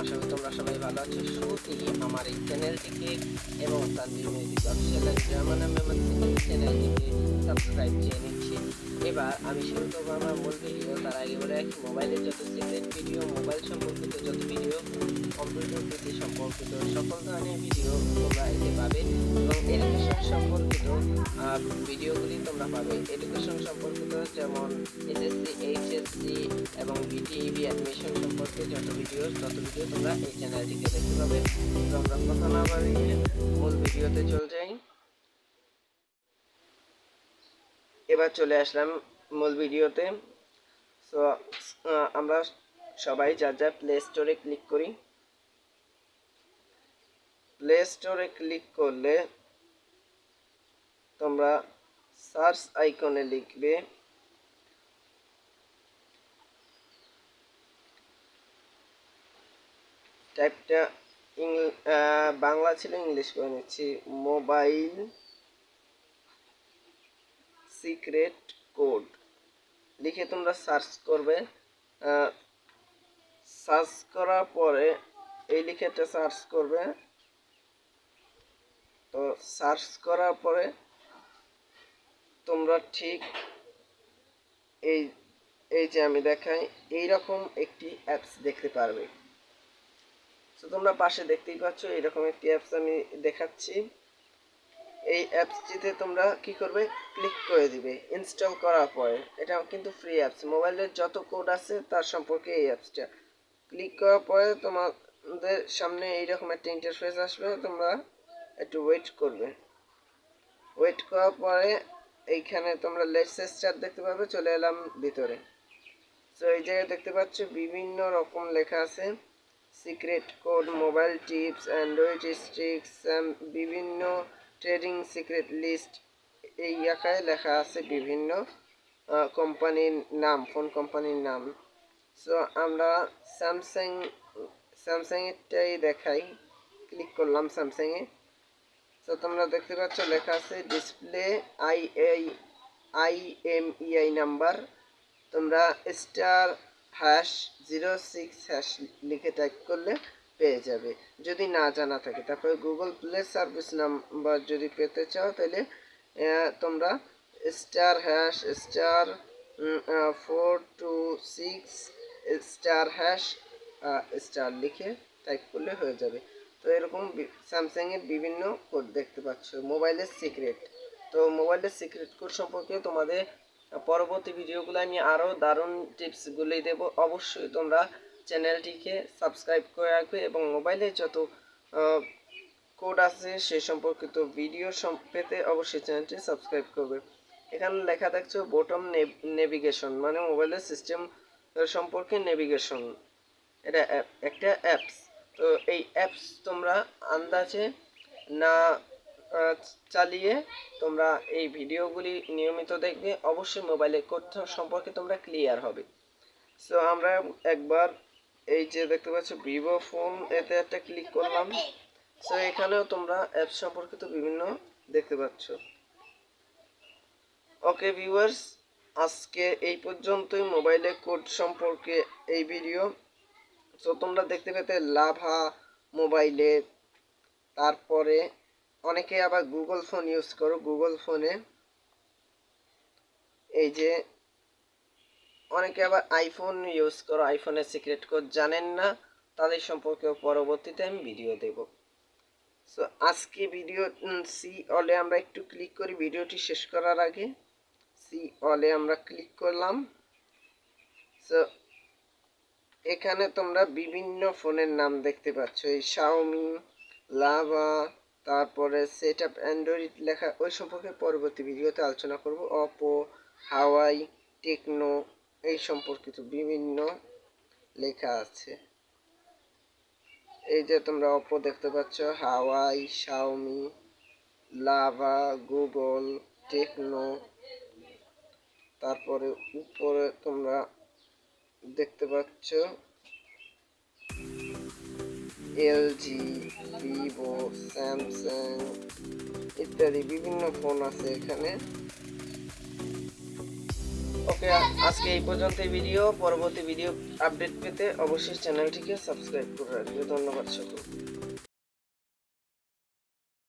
আশা করি তোমরা সবাই ভালো আছো। শুরুতেই আমার এই চ্যানেলটিকে এবং Tanvir music official and German Memon singing চ্যানেলটিকে সাবস্ক্রাইব চেয়ে নিচ্ছি। এবার আমি শুরু করবো আমার মূল ভিডিও। তার আগে বলে রাখি, মোবাইলের যত সিক্রেট ভিডিও, মোবাইল সম্পর্কিত যত ভিডিও, কম্পিউটার প্রতি সম্পর্কিত সকল ধরনের ভিডিও তোমরা এতে পাবে এবং এডুকেশন সম্পর্কিত ভিডিওগুলি তোমরা পাবে। এডুকেশন সম্পর্কিত যেমন এসএসসি, এইচএসসি এবং বিটিইবি অ্যাডমিশন সম্পর্কে যত ভিডিও তোমরা এই চ্যানেলটিকে দেখতে পাবে। তো আমরা কথা না বাড়িয়ে মূল ভিডিওতে চলে যাই। এবার চলে আসলাম মূল ভিডিওতে। সো আমরা সবাই যা প্লে স্টোরে ক্লিক করি। প্লে স্টোরে ক্লিক করলে তোমরা সার্চ আইকনে লিখবে টাইপটা বাংলা ছিল, ইংলিশ করে নিচ্ছি, মোবাইল সিক্রেট কোড লিখে তোমরা সার্চ করবে। সার্চ করার পরে এই লিখেটা সার্চ করবে। তো সার্চ করার পরে তোমরা ঠিক এই এই যে আমি দেখাই এইরকম একটি অ্যাপস দেখতে পারবে। তো তোমরা পাশে দেখতেই পাচ্ছ এইরকম একটি অ্যাপস আমি দেখাচ্ছি। এই অ্যাপসটিতে তোমরা কি করবে, ক্লিক করে দিবে। ইনস্টল করার পরে এটা কিন্তু ফ্রি অ্যাপস, মোবাইলের যত কোড আছে তার সম্পর্কে এই অ্যাপসটা। ক্লিক করার পরে তোমাদের সামনে এইরকম একটা ইন্টারফেস আসবে। তোমরা একটু ওয়েট করবে। ওয়েট করার পরে এইখানে তোমরা লেটস স্টার্ট দেখতে পাবে। চলে এলাম ভিতরে। তো এই জায়গায় দেখতে পাচ্ছ বিভিন্ন রকম লেখা আছে, secret code, mobile tips, Android Strix, বিভিন্ন ট্রেডিং সিক্রেট লিস্ট, এই আকারে লেখা আছে বিভিন্ন কোম্পানির নাম, ফোন কোম্পানির নাম। সো আমরা স্যামসাংয়েরটাই দেখাই। ক্লিক করলাম স্যামসাংয়ে। তো তোমরা দেখতে পাচ্ছ লেখা আছে ডিসপ্লে IMEI নাম্বার। তোমরা *#06# লিখে টাইপ করলে পেয়ে যাবে যদি না জানা থাকে। তারপরে গুগল প্লে সার্ভিস নাম্বার যদি পেতে চাও তাহলে তোমরা *426* লিখে টাইপ করলে হয়ে যাবে। তো এরকম স্যামসাংয়ের বিভিন্ন কোড দেখতে পাচ্ছ, মোবাইলের সিক্রেট। তো মোবাইলের সিক্রেট কোড সম্পর্কে তোমাদের পরবর্তী ভিডিওগুলো আমি আরও দারুণ টিপসগুলি দেব। অবশ্যই তোমরা চ্যানেলটিকে সাবস্ক্রাইব করে রাখবে এবং মোবাইলের যত কোড আছে সে সম্পর্কিত ভিডিও পেতে অবশ্যই চ্যানেলটি সাবস্ক্রাইব করবে। এখানে লেখা দেখছো বটম নেভিগেশন, মানে মোবাইলের সিস্টেম সম্পর্কে নেভিগেশন। এটা একটা অ্যাপস। তো এই অ্যাপস তোমরা আন্দাজে না চালিয়ে তোমরা এই ভিডিওগুলি নিয়মিত দেখবে। অবশ্যই মোবাইলের কোড সম্পর্কে তোমরা ক্লিয়ার হবে। সো আমরা একবার এই যে দেখতে পাচ্ছ ভিভো ফোন, এতে একটা ক্লিক করলাম। সো এখানেও তোমরা অ্যাপস সম্পর্কিত বিভিন্ন দেখতে পাচ্ছ। ওকে ভিউয়ার্স, আজকে এই পর্যন্তই মোবাইলের কোড সম্পর্কে এই ভিডিও। সো তোমরা দেখতে পেতে লাভা মোবাইলে, তারপরে অনেকে আবার গুগল ফোন ইউজ করো, গুগল ফোনে এই যে অনেকে আবার আইফোন ইউজ করো, আইফোনের সিক্রেট কোড জানেন না, তাদের সম্পর্কেও পরবর্তীতে আমি ভিডিও দেব। সো আজকে ভিডিও সি অলে আমরা একটু ক্লিক করি ভিডিওটি শেষ করার আগে। সি অলে আমরা ক্লিক করলাম। সো এখানে তোমরা বিভিন্ন ফোনের নাম দেখতে পাচ্ছ, এই শাওমি, লাভা, তারপরে সেটআপ অ্যান্ড্রয়েড লেখা, ওই সম্পর্কে পরবর্তী ভিডিওতে আলোচনা করব। অপো, হাওয়াই, টেকনো, এই সম্পর্কিত বিভিন্ন লেখা আছে। এই যে তোমরা অপো দেখতে পাচ্ছ, হাওয়াই, শাওমি, লাভা, গুগল, টেকনো, তারপরে উপরে তোমরা দেখতে পাচ্ছ এলজি, ভিভো, স্যামসাং ইত্যাদি বিভিন্ন ফোন আছে এখানে। ওকে, আজকে এই পর্যন্ত ভিডিও। পরবর্তী ভিডিও আপডেট পেতে অবশ্যই চ্যানেলটিকে সাবস্ক্রাইব করে রাখবে। ধন্যবাদ সকলকে।